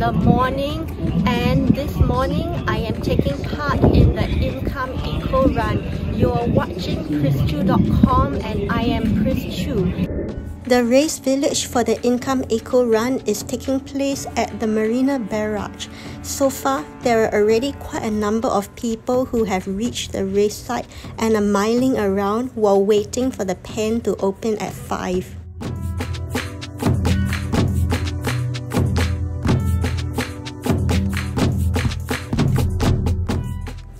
the morning, and this morning I am taking part in the Income Eco Run. You are watching PrisChew.com and I am Pris Chew. The race village for the Income Eco Run is taking place at the Marina Barrage. So far, there are already quite a number of people who have reached the race site and are miling around while waiting for the pen to open at 5.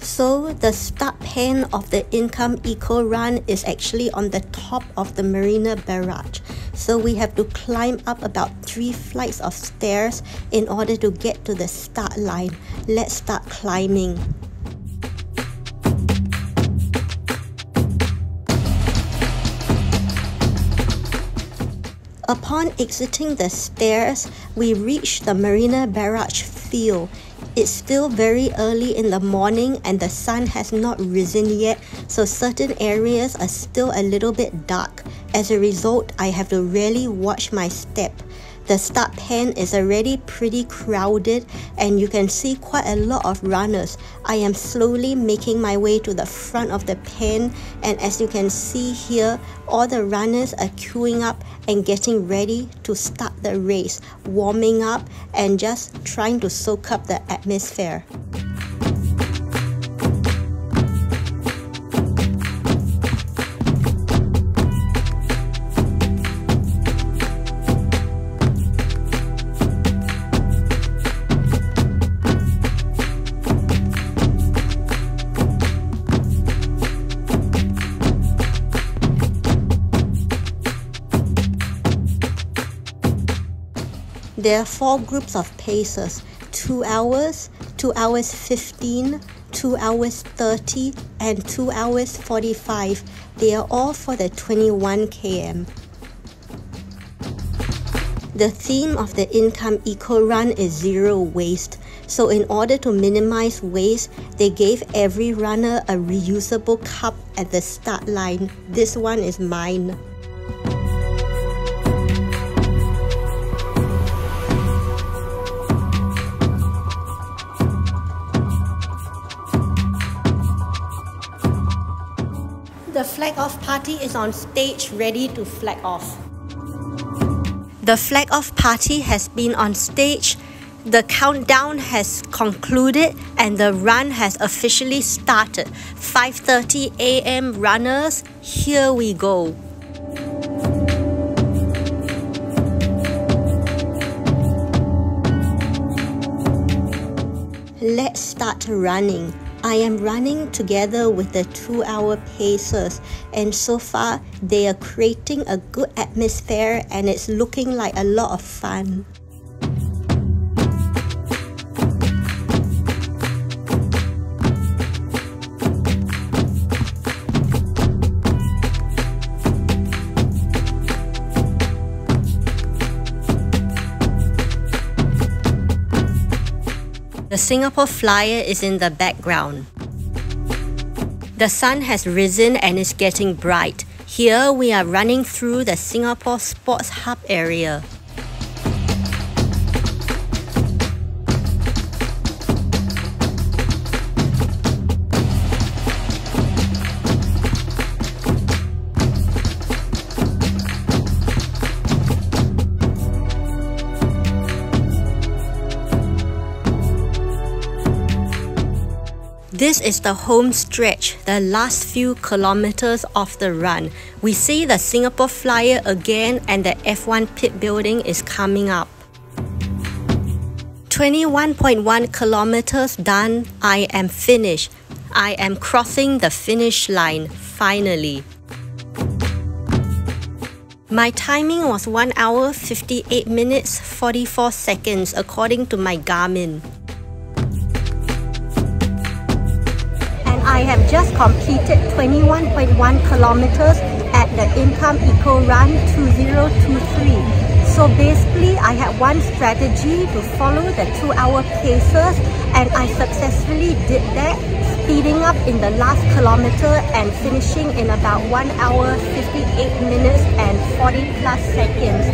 So the start pen of the Income Eco Run is actually on the top of the Marina Barrage. So we have to climb up about 3 flights of stairs in order to get to the start line. Let's start climbing. Upon exiting the stairs, we reach the Marina Barrage field. It's still very early in the morning and the sun has not risen yet, so certain areas are still a little bit dark. As a result, I have to really watch my step. The start pen is already pretty crowded and you can see quite a lot of runners. I am slowly making my way to the front of the pen, and as you can see here, all the runners are queuing up and getting ready to start the race, warming up and just trying to soak up the atmosphere. There are 4 groups of paces: 2 hours, 2 hours 15, 2 hours 30, and 2 hours 45. They are all for the 21 km. The theme of the Income Eco Run is zero waste. So in order to minimize waste, they gave every runner a reusable cup at the start line. This one is mine. The flag off party is on stage ready to flag off. The flag off party has been on stage, the countdown has concluded and the run has officially started. 5:30 a.m. runners, here we go. Let's start running. I am running together with the 2-hour pacers, and so far they are creating a good atmosphere and it's looking like a lot of fun. The Singapore Flyer is in the background. The sun has risen and is getting bright. Here we are running through the Singapore Sports Hub area. This is the home stretch, the last few kilometers of the run. We see the Singapore Flyer again and the F1 pit building is coming up. 21.1 kilometers done, I am finished. I am crossing the finish line, finally. My timing was 1 hour 58 minutes 44 seconds according to my Garmin. I have just completed 21.1 kilometers at the Income Eco Run 2023. So basically, I had one strategy to follow the 2-hour paces, and I successfully did that, speeding up in the last kilometer and finishing in about 1 hour, 58 minutes and 40 plus seconds.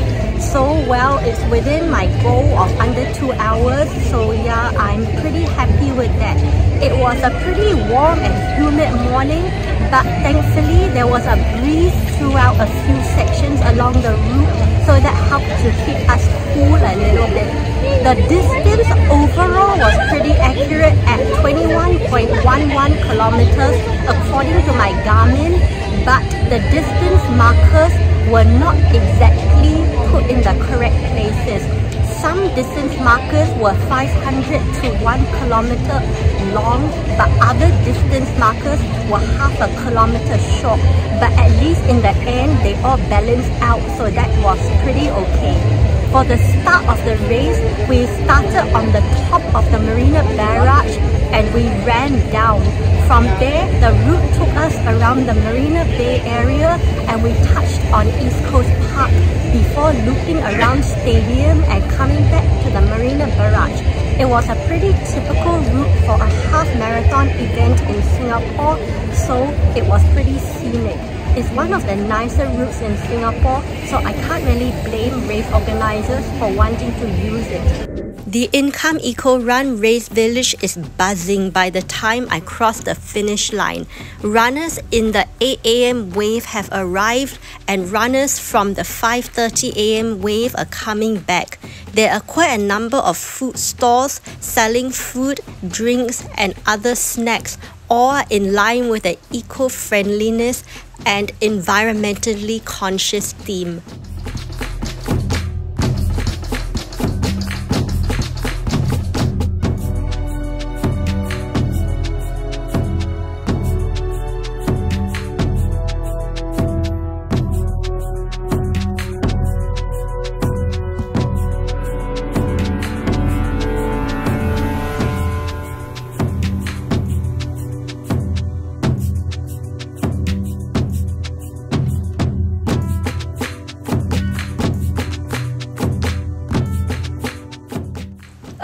So well, it's within my goal of under 2 hours, so yeah, I'm pretty happy with that. It was a pretty warm and humid morning, but thankfully there was a breeze throughout a few sections along the route, so that helped to keep us cool a little bit. The distance overall was pretty accurate at 21.11 kilometers according to my Garmin, but the distance markers were not exactly put in the correct places. Some distance markers were 500 to 1 kilometer long, but other distance markers were half a kilometer short. But at least in the end, they all balanced out, so that was pretty okay. For the start of the race, we started on the top of the Marina Barrage and we ran down. From there, the route took us around the Marina Bay area and we touched on East Coast Park before looping around Stadium and coming back to the Marina Barrage. It was a pretty typical route for a half marathon event in Singapore, so it was pretty scenic. It's one of the nicer routes in Singapore, so I can't really blame race organizers for wanting to use it. The Income Eco Run Race Village is buzzing by the time I cross the finish line. Runners in the 8 AM wave have arrived and runners from the 5:30 AM wave are coming back. There are quite a number of food stalls selling food, drinks and other snacks, all in line with the eco-friendliness and environmentally conscious theme.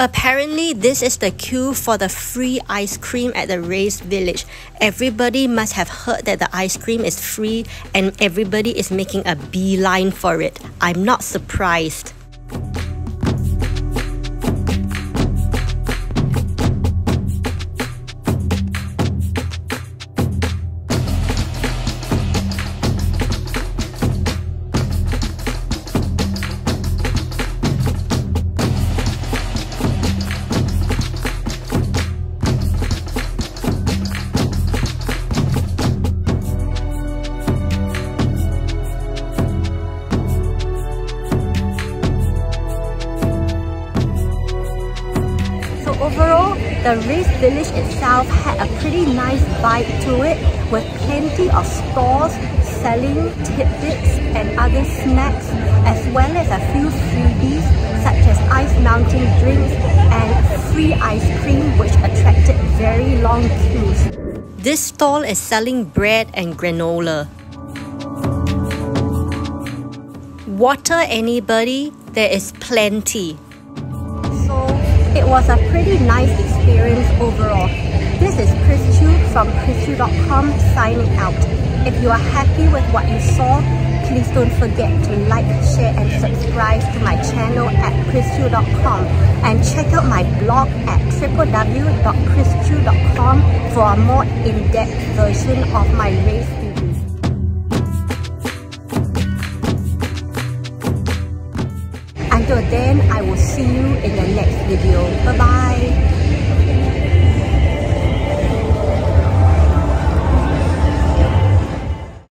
Apparently, this is the queue for the free ice cream at the race village. Everybody must have heard that the ice cream is free and everybody is making a beeline for it. I'm not surprised. Overall, the race village itself had a pretty nice vibe to it, with plenty of stores selling tidbits and other snacks, as well as a few freebies such as ice mountain drinks and free ice cream, which attracted very long queues. This stall is selling bread and granola. Water, anybody? There is plenty. It was a pretty nice experience overall. This is Chris Chu from chrischu.com signing out. If you are happy with what you saw, please don't forget to like, share and subscribe to my channel at chrischu.com and check out my blog at www.chrischu.com for a more in-depth version of my race videos. Until then, I will see you in the next video. Bye bye!